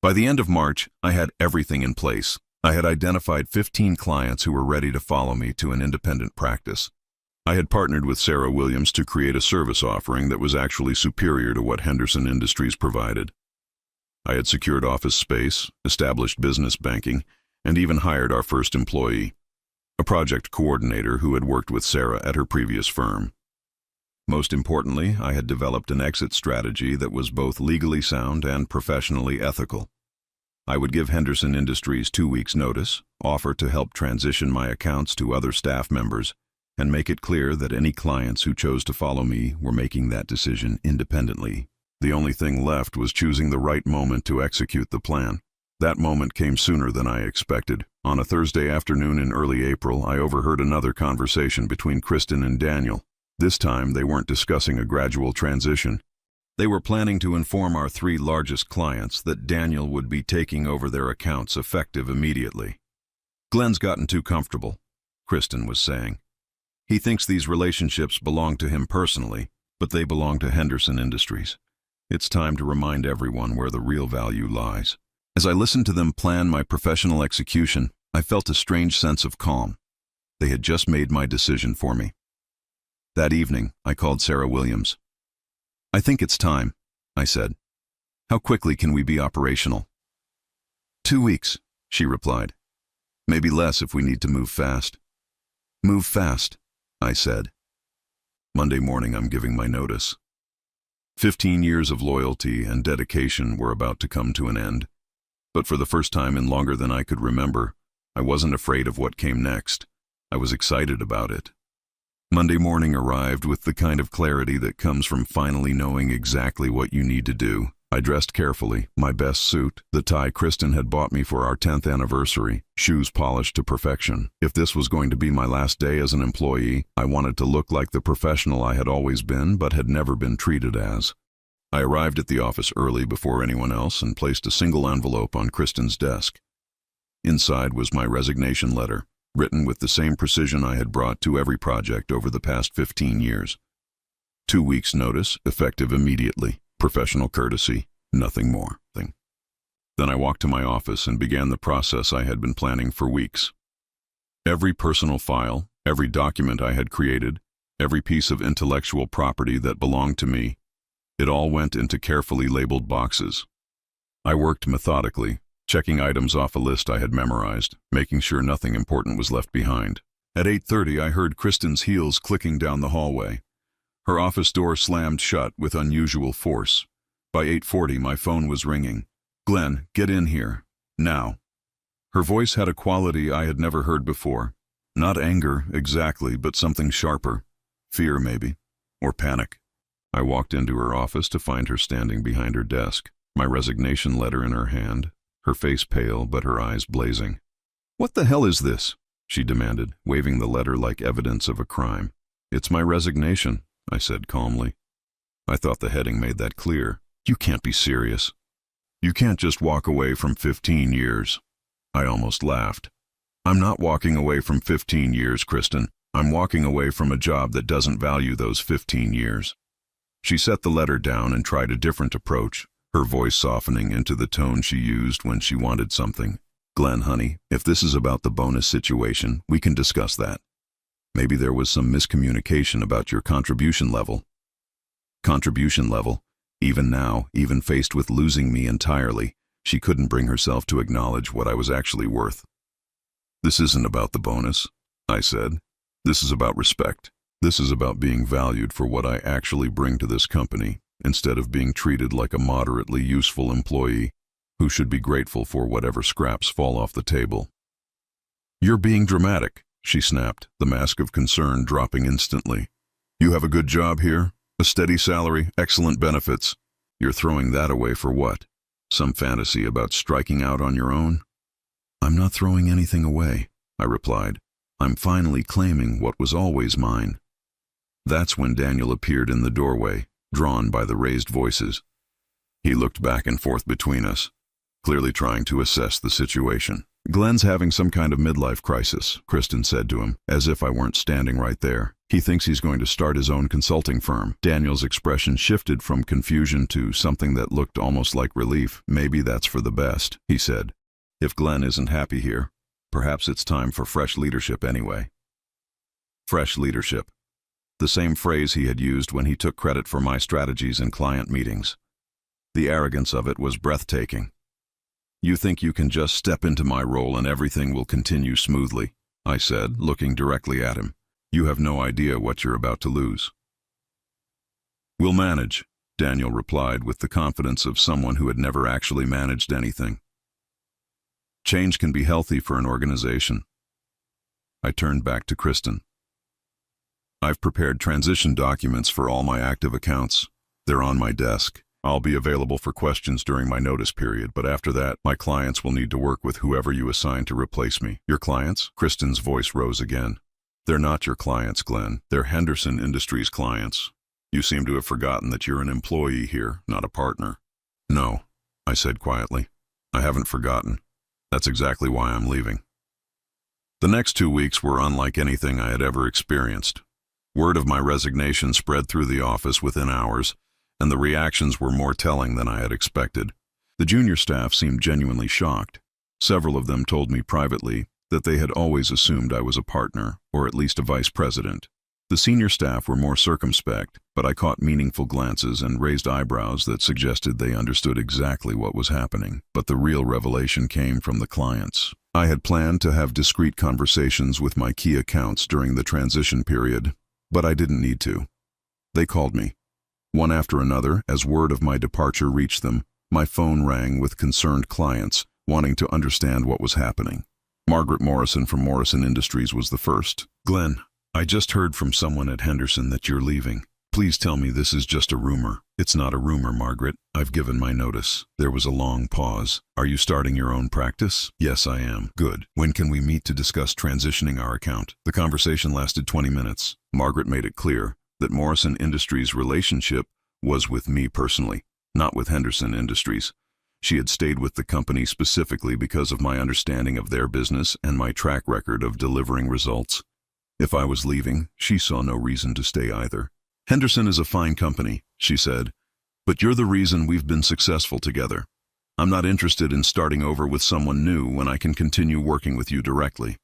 By the end of March, I had everything in place. I had identified 15 clients who were ready to follow me to an independent practice. I had partnered with Sarah Williams to create a service offering that was actually superior to what Henderson Industries provided. I had secured office space, established business banking, and even hired our first employee, a project coordinator who had worked with Sarah at her previous firm. Most importantly, I had developed an exit strategy that was both legally sound and professionally ethical. I would give Henderson Industries 2 weeks' notice, offer to help transition my accounts to other staff members, and make it clear that any clients who chose to follow me were making that decision independently. The only thing left was choosing the right moment to execute the plan. That moment came sooner than I expected. On a Thursday afternoon in early April, I overheard another conversation between Kristen and Daniel. This time, they weren't discussing a gradual transition. They were planning to inform our 3 largest clients that Daniel would be taking over their accounts effective immediately. Glenn's gotten too comfortable, Kristen was saying. He thinks these relationships belong to him personally, but they belong to Henderson Industries. It's time to remind everyone where the real value lies. As I listened to them plan my professional execution, I felt a strange sense of calm. They had just made my decision for me. That evening, I called Sarah Williams. "I think it's time," I said. "How quickly can we be operational?" 2 weeks, she replied. "Maybe less if we need to move fast." "Move fast," I said. Monday morning, I'm giving my notice. 15 years of loyalty and dedication were about to come to an end. But for the first time in longer than I could remember, I wasn't afraid of what came next. I was excited about it. Monday morning arrived with the kind of clarity that comes from finally knowing exactly what you need to do. I dressed carefully, my best suit, the tie Kristen had bought me for our 10th anniversary, shoes polished to perfection. If this was going to be my last day as an employee, I wanted to look like the professional I had always been but had never been treated as. I arrived at the office early before anyone else and placed a single envelope on Kristen's desk. Inside was my resignation letter, written with the same precision I had brought to every project over the past 15 years. 2 weeks' notice, effective immediately. Professional courtesy, nothing more. Then I walked to my office and began the process I had been planning for weeks. Every personal file, every document I had created, every piece of intellectual property that belonged to me, it all went into carefully labeled boxes. I worked methodically, checking items off a list I had memorized, making sure nothing important was left behind. At 8:30, I heard Kristen's heels clicking down the hallway. Her office door slammed shut with unusual force. By 8:40, my phone was ringing. "Glenn, get in here. Now." Her voice had a quality I had never heard before. Not anger, exactly, but something sharper. Fear, maybe. Or panic. I walked into her office to find her standing behind her desk, my resignation letter in her hand, her face pale but her eyes blazing. "What the hell is this?" she demanded, waving the letter like evidence of a crime. "It's my resignation," I said calmly. I thought the heading made that clear. You can't be serious. You can't just walk away from 15 years. I almost laughed. I'm not walking away from 15 years, Kristen. I'm walking away from a job that doesn't value those 15 years. She set the letter down and tried a different approach, her voice softening into the tone she used when she wanted something. Glenn, honey, if this is about the bonus situation, we can discuss that. Maybe there was some miscommunication about your contribution level. Contribution level? Even now, even faced with losing me entirely, she couldn't bring herself to acknowledge what I was actually worth. This isn't about the bonus, I said. This is about respect. This is about being valued for what I actually bring to this company, instead of being treated like a moderately useful employee who should be grateful for whatever scraps fall off the table. You're being dramatic, she snapped, the mask of concern dropping instantly. You have a good job here, a steady salary, excellent benefits. You're throwing that away for what? Some fantasy about striking out on your own? I'm not throwing anything away, I replied. I'm finally claiming what was always mine. That's when Daniel appeared in the doorway, drawn by the raised voices. He looked back and forth between us, clearly trying to assess the situation. Glenn's having some kind of midlife crisis, Kristen said to him, as if I weren't standing right there. He thinks he's going to start his own consulting firm. Daniel's expression shifted from confusion to something that looked almost like relief. Maybe that's for the best, he said. If Glenn isn't happy here, perhaps it's time for fresh leadership anyway. Fresh leadership. The same phrase he had used when he took credit for my strategies in client meetings. The arrogance of it was breathtaking. You think you can just step into my role and everything will continue smoothly, I said, looking directly at him. You have no idea what you're about to lose. We'll manage, Daniel replied with the confidence of someone who had never actually managed anything. Change can be healthy for an organization. I turned back to Kristen. I've prepared transition documents for all my active accounts. They're on my desk. I'll be available for questions during my notice period, but after that, my clients will need to work with whoever you assign to replace me. Your clients? Kristen's voice rose again. They're not your clients, Glenn. They're Henderson Industries clients. You seem to have forgotten that you're an employee here, not a partner. No, I said quietly. I haven't forgotten. That's exactly why I'm leaving. The next 2 weeks were unlike anything I had ever experienced. Word of my resignation spread through the office within hours, and the reactions were more telling than I had expected. The junior staff seemed genuinely shocked. Several of them told me privately that they had always assumed I was a partner, or at least a vice president. The senior staff were more circumspect, but I caught meaningful glances and raised eyebrows that suggested they understood exactly what was happening. But the real revelation came from the clients. I had planned to have discreet conversations with my key accounts during the transition period, but I didn't need to. They called me. One after another, as word of my departure reached them, my phone rang with concerned clients wanting to understand what was happening. Margaret Morrison from Morrison Industries was the first. Glenn, I just heard from someone at Henderson that you're leaving. Please tell me this is just a rumor. It's not a rumor, Margaret. I've given my notice. There was a long pause. Are you starting your own practice? Yes, I am. Good. When can we meet to discuss transitioning our account? The conversation lasted 20 minutes. Margaret made it clear that Morrison Industries' relationship was with me personally, not with Henderson Industries. She had stayed with the company specifically because of my understanding of their business and my track record of delivering results. If I was leaving, she saw no reason to stay either. Henderson is a fine company, she said, but you're the reason we've been successful together. I'm not interested in starting over with someone new when I can continue working with you directly.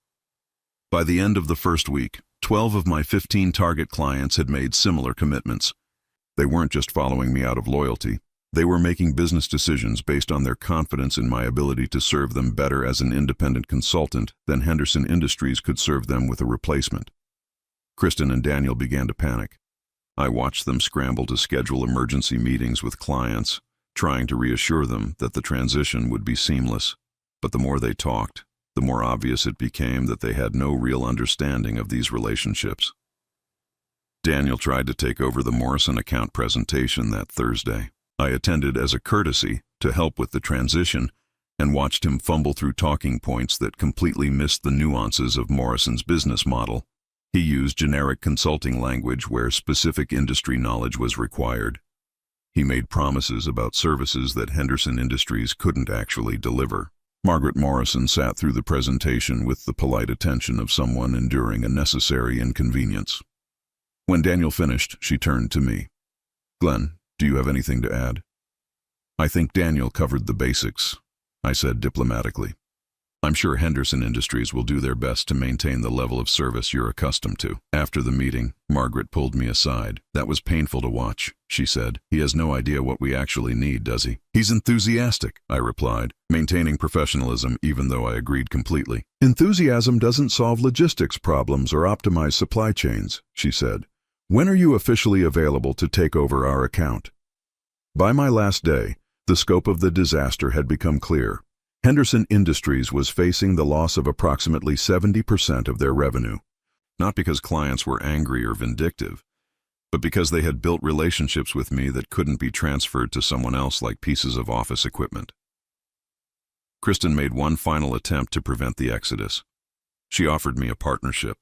By the end of the first week, 12 of my 15 target clients had made similar commitments. They weren't just following me out of loyalty. They were making business decisions based on their confidence in my ability to serve them better as an independent consultant than Henderson Industries could serve them with a replacement. Kristen and Daniel began to panic. I watched them scramble to schedule emergency meetings with clients, trying to reassure them that the transition would be seamless. But the more they talked, the more obvious it became that they had no real understanding of these relationships. Daniel tried to take over the Morrison account presentation that Thursday. I attended as a courtesy to help with the transition and watched him fumble through talking points that completely missed the nuances of Morrison's business model. He used generic consulting language where specific industry knowledge was required. He made promises about services that Henderson Industries couldn't actually deliver. Margaret Morrison sat through the presentation with the polite attention of someone enduring a necessary inconvenience. When Daniel finished, she turned to me. "Glenn, do you have anything to add?" "I think Daniel covered the basics," I said diplomatically. "I'm sure Henderson Industries will do their best to maintain the level of service you're accustomed to." After the meeting, Margaret pulled me aside. "That was painful to watch," she said. "He has no idea what we actually need, does he?" "He's enthusiastic," I replied, maintaining professionalism even though I agreed completely. "Enthusiasm doesn't solve logistics problems or optimize supply chains," she said. "When are you officially available to take over our account?" By my last day, the scope of the disaster had become clear. Henderson Industries was facing the loss of approximately 70% of their revenue, not because clients were angry or vindictive, but because they had built relationships with me that couldn't be transferred to someone else like pieces of office equipment. Kristen made one final attempt to prevent the exodus. She offered me a partnership,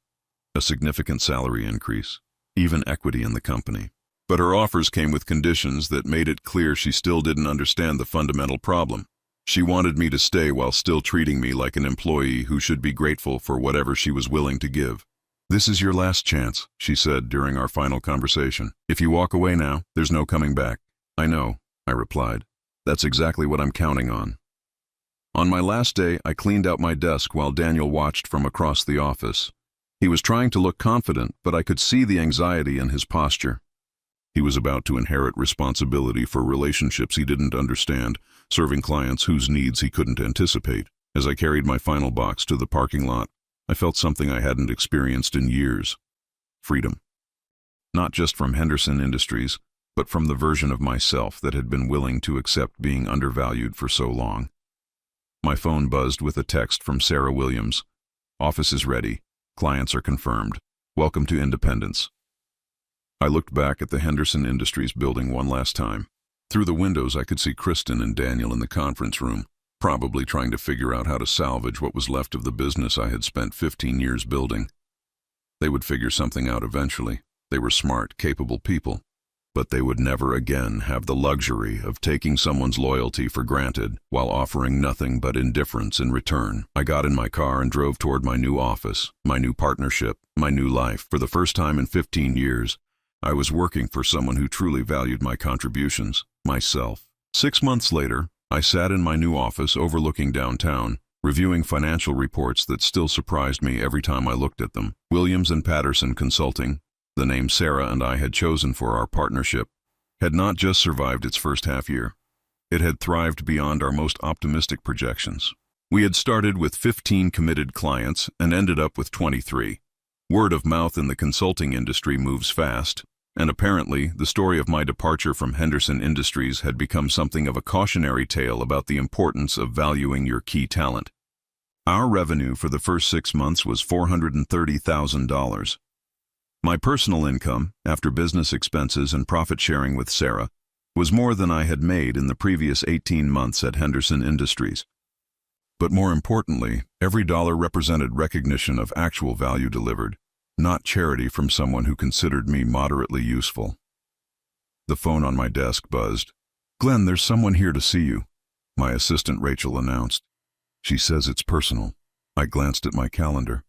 a significant salary increase, even equity in the company. But her offers came with conditions that made it clear she still didn't understand the fundamental problem. She wanted me to stay while still treating me like an employee who should be grateful for whatever she was willing to give. "This is your last chance," she said during our final conversation. "If you walk away now, there's no coming back." "I know," I replied. "That's exactly what I'm counting on." On my last day, I cleaned out my desk while Daniel watched from across the office. He was trying to look confident, but I could see the anxiety in his posture. He was about to inherit responsibility for relationships he didn't understand, serving clients whose needs he couldn't anticipate. As I carried my final box to the parking lot, I felt something I hadn't experienced in years. Freedom. Not just from Henderson Industries, but from the version of myself that had been willing to accept being undervalued for so long. My phone buzzed with a text from Sarah Williams. "Office is ready. Clients are confirmed. Welcome to independence." I looked back at the Henderson Industries building one last time. Through the windows I could see Kristen and Daniel in the conference room, probably trying to figure out how to salvage what was left of the business I had spent 15 years building. They would figure something out eventually. They were smart, capable people. But they would never again have the luxury of taking someone's loyalty for granted while offering nothing but indifference in return. I got in my car and drove toward my new office, my new partnership, my new life. For the first time in 15 years, I was working for someone who truly valued my contributions, myself. 6 months later, I sat in my new office overlooking downtown, reviewing financial reports that still surprised me every time I looked at them. Williams and Patterson Consulting, the name Sarah and I had chosen for our partnership, had not just survived its first half year. It had thrived beyond our most optimistic projections. We had started with 15 committed clients and ended up with 23. Word of mouth in the consulting industry moves fast, and apparently the story of my departure from Henderson Industries had become something of a cautionary tale about the importance of valuing your key talent. Our revenue for the first 6 months was $430,000. My personal income, after business expenses and profit sharing with Sarah, was more than I had made in the previous 18 months at Henderson Industries. But more importantly, every dollar represented recognition of actual value delivered, not charity from someone who considered me moderately useful. The phone on my desk buzzed. "Glenn, there's someone here to see you," my assistant Rachel announced. "She says it's personal." I glanced at my calendar.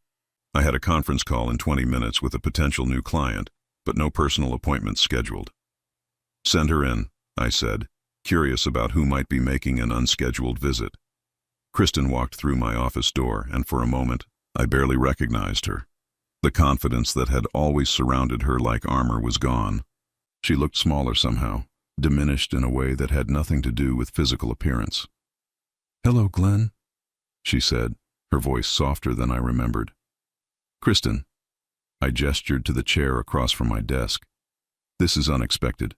I had a conference call in 20 minutes with a potential new client, but no personal appointments scheduled. "Send her in," I said, curious about who might be making an unscheduled visit. Kristen walked through my office door, and for a moment, I barely recognized her. The confidence that had always surrounded her like armor was gone. She looked smaller somehow, diminished in a way that had nothing to do with physical appearance. "Hello, Glenn," she said, her voice softer than I remembered. "Kristen." I gestured to the chair across from my desk. "This is unexpected."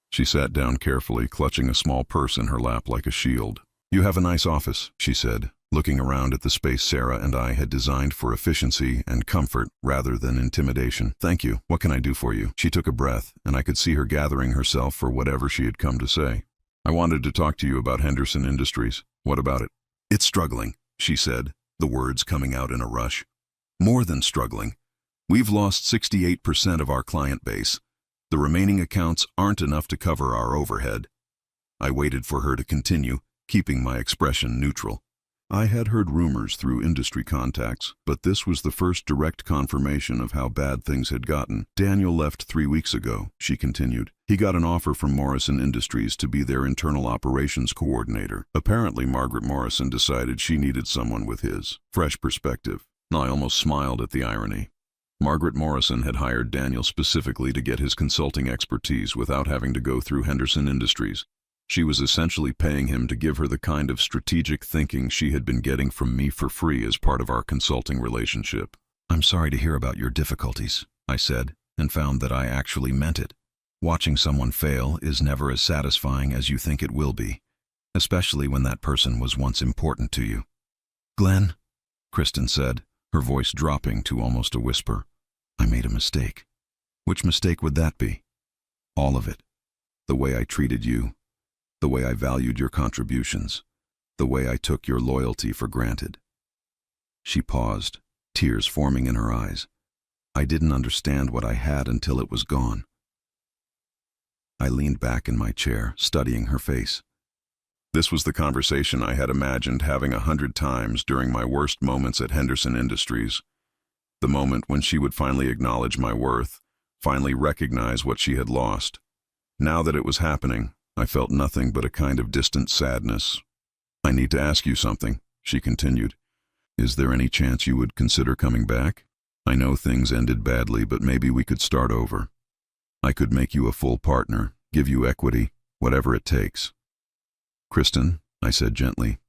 She sat down carefully, clutching a small purse in her lap like a shield. "You have a nice office," she said, looking around at the space Sarah and I had designed for efficiency and comfort rather than intimidation. "Thank you. What can I do for you?" She took a breath, and I could see her gathering herself for whatever she had come to say. "I wanted to talk to you about Henderson Industries." "What about it?" "It's struggling," she said, the words coming out in a rush. "More than struggling. We've lost 68% of our client base. The remaining accounts aren't enough to cover our overhead." I waited for her to continue, keeping my expression neutral. I had heard rumors through industry contacts, but this was the first direct confirmation of how bad things had gotten. "Daniel left 3 weeks ago," she continued. "He got an offer from Morrison Industries to be their internal operations coordinator. Apparently, Margaret Morrison decided she needed someone with his fresh perspective." I almost smiled at the irony. Margaret Morrison had hired Daniel specifically to get his consulting expertise without having to go through Henderson Industries. She was essentially paying him to give her the kind of strategic thinking she had been getting from me for free as part of our consulting relationship. "I'm sorry to hear about your difficulties," I said, and found that I actually meant it. Watching someone fail is never as satisfying as you think it will be, especially when that person was once important to you. "Glenn," Kristen said, her voice dropping to almost a whisper, "I made a mistake." "Which mistake would that be?" "All of it. The way I treated you. The way I valued your contributions, the way I took your loyalty for granted." She paused, tears forming in her eyes. I didn't understand what I had until it was gone. I leaned back in my chair, studying her face. This was the conversation I had imagined having 100 times during my worst moments at Henderson Industries. The moment when she would finally acknowledge my worth, finally recognize what she had lost. Now that it was happening, I felt nothing but a kind of distant sadness. "I need to ask you something," she continued. "Is there any chance you would consider coming back? I know things ended badly, but maybe we could start over. I could make you a full partner, give you equity, whatever it takes." "Kristen," I said gently,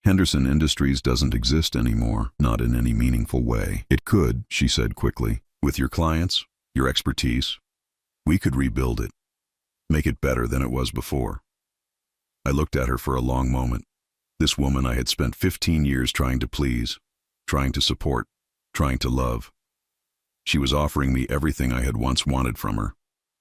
"Henderson Industries doesn't exist anymore, not in any meaningful way." "It could," she said quickly, "with your clients, your expertise. We could rebuild it. Make it better than it was before." I looked at her for a long moment. This woman I had spent 15 years trying to please, trying to support, trying to love. She was offering me everything I had once wanted from her.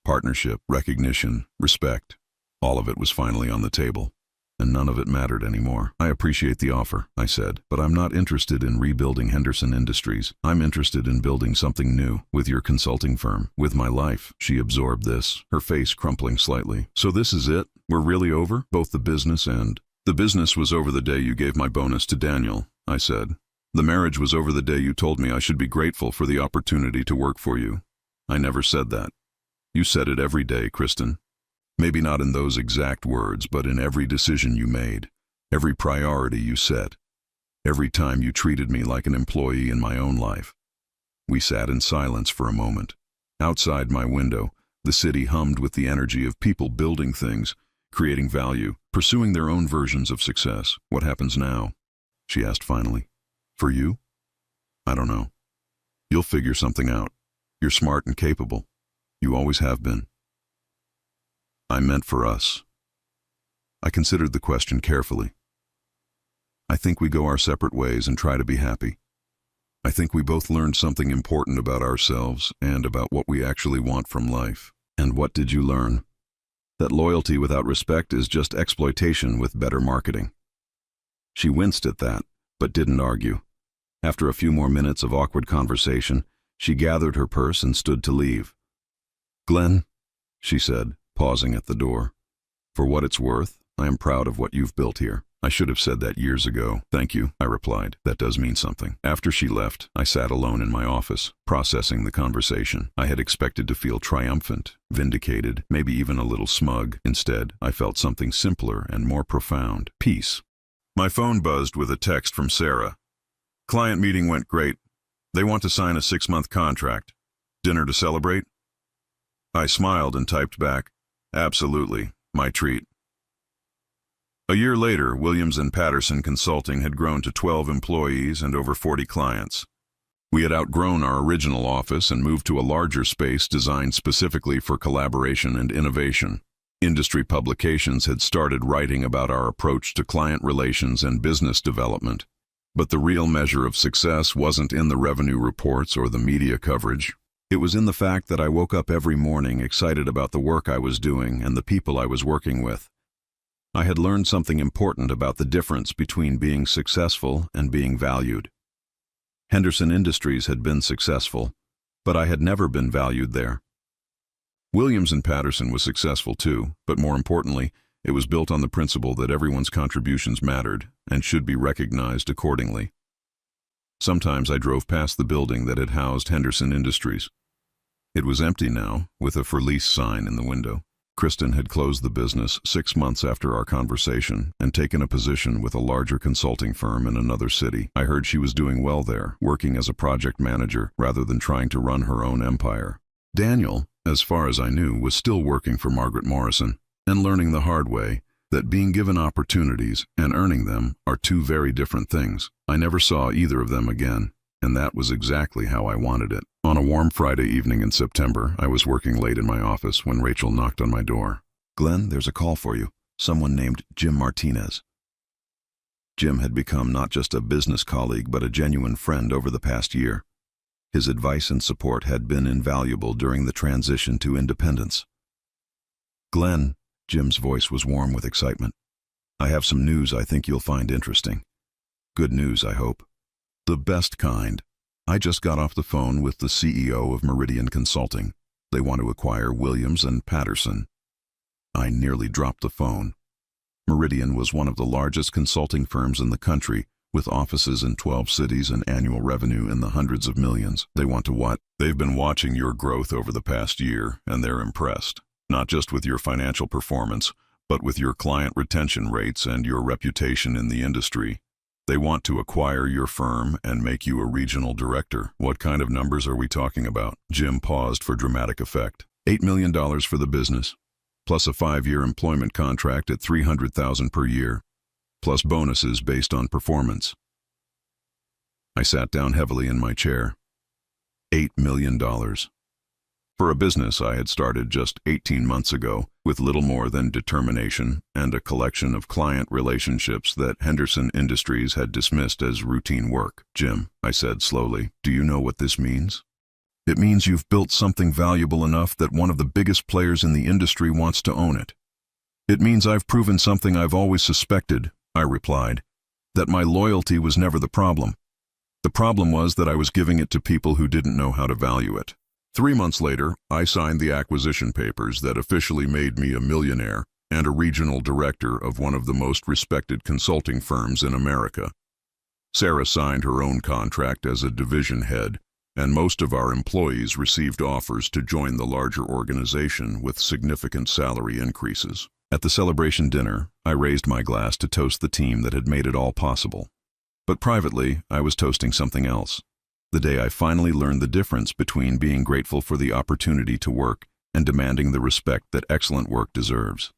Partnership, recognition, respect. All of it was finally on the table, and none of it mattered anymore. "I appreciate the offer," I said, "but I'm not interested in rebuilding Henderson Industries. I'm interested in building something new, with your consulting firm, with my life." She absorbed this, her face crumpling slightly. "So this is it? We're really over? Both the business and—" "The business was over the day you gave my bonus to Daniel," I said. "The marriage was over the day you told me I should be grateful for the opportunity to work for you. I never said that. You said it every day, Kristen. Maybe not in those exact words, but in every decision you made, every priority you set, every time you treated me like an employee in my own life." We sat in silence for a moment. Outside my window, the city hummed with the energy of people building things, creating value, pursuing their own versions of success. "What happens now?" she asked finally. "For you? I don't know. You'll figure something out. You're smart and capable. You always have been." I meant for us. I considered the question carefully. "I think we go our separate ways and try to be happy. I think we both learned something important about ourselves and about what we actually want from life." "And what did you learn?" "That loyalty without respect is just exploitation with better marketing." She winced at that, but didn't argue. After a few more minutes of awkward conversation, she gathered her purse and stood to leave. "Glenn," she said, pausing at the door, "for what it's worth, I am proud of what you've built here. I should have said that years ago." "Thank you," I replied. "That does mean something." After she left, I sat alone in my office, processing the conversation. I had expected to feel triumphant, vindicated, maybe even a little smug. Instead, I felt something simpler and more profound: peace. My phone buzzed with a text from Sarah. "Client meeting went great. They want to sign a 6-month contract. Dinner to celebrate?" I smiled and typed back, "Absolutely, my treat." A year later, Williams & Patterson Consulting had grown to 12 employees and over 40 clients. We had outgrown our original office and moved to a larger space designed specifically for collaboration and innovation. Industry publications had started writing about our approach to client relations and business development. But the real measure of success wasn't in the revenue reports or the media coverage. It was in the fact that I woke up every morning excited about the work I was doing and the people I was working with. I had learned something important about the difference between being successful and being valued. Henderson Industries had been successful, but I had never been valued there. Williams and Patterson was successful too, but more importantly, it was built on the principle that everyone's contributions mattered and should be recognized accordingly. Sometimes I drove past the building that had housed Henderson Industries. It was empty now, with a for lease sign in the window. Kristen had closed the business 6 months after our conversation and taken a position with a larger consulting firm in another city. I heard she was doing well there, working as a project manager rather than trying to run her own empire. Daniel, as far as I knew, was still working for Margaret Morrison and learning the hard way that being given opportunities and earning them are two very different things. I never saw either of them again, and that was exactly how I wanted it. On a warm Friday evening in September, I was working late in my office when Rachel knocked on my door. "Glenn, there's a call for you. Someone named Jim Martinez." Jim had become not just a business colleague but a genuine friend over the past year. His advice and support had been invaluable during the transition to independence. "Glenn," Jim's voice was warm with excitement. "I have some news I think you'll find interesting. Good news, I hope. The best kind. I just got off the phone with the CEO of Meridian Consulting. They want to acquire Williams and Patterson." I nearly dropped the phone. Meridian was one of the largest consulting firms in the country, with offices in 12 cities and annual revenue in the hundreds of millions. They want to what? They've been watching your growth over the past year, and they're impressed. Not just with your financial performance, but with your client retention rates and your reputation in the industry. They want to acquire your firm and make you a regional director. What kind of numbers are we talking about? Jim paused for dramatic effect. $8 million for the business, plus a 5-year employment contract at $300,000 per year, plus bonuses based on performance. I sat down heavily in my chair. $8 million. For a business I had started just 18 months ago, with little more than determination and a collection of client relationships that Henderson Industries had dismissed as routine work. "Jim," I said slowly, "do you know what this means?" "It means you've built something valuable enough that one of the biggest players in the industry wants to own it." "It means I've proven something I've always suspected," I replied, "that my loyalty was never the problem. The problem was that I was giving it to people who didn't know how to value it." 3 months later, I signed the acquisition papers that officially made me a millionaire and a regional director of one of the most respected consulting firms in America. Sarah signed her own contract as a division head, and most of our employees received offers to join the larger organization with significant salary increases. At the celebration dinner, I raised my glass to toast the team that had made it all possible. But privately, I was toasting something else. The day I finally learned the difference between being grateful for the opportunity to work and demanding the respect that excellent work deserves.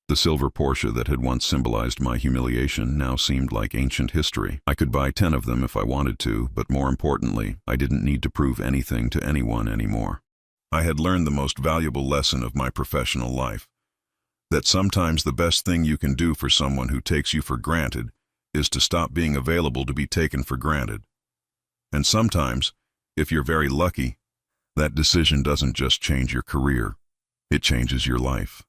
The silver Porsche that had once symbolized my humiliation now seemed like ancient history. I could buy 10 of them if I wanted to, but more importantly, I didn't need to prove anything to anyone anymore. I had learned the most valuable lesson of my professional life, that sometimes the best thing you can do for someone who takes you for granted is to stop being available to be taken for granted. And sometimes, if you're very lucky, that decision doesn't just change your career, it changes your life.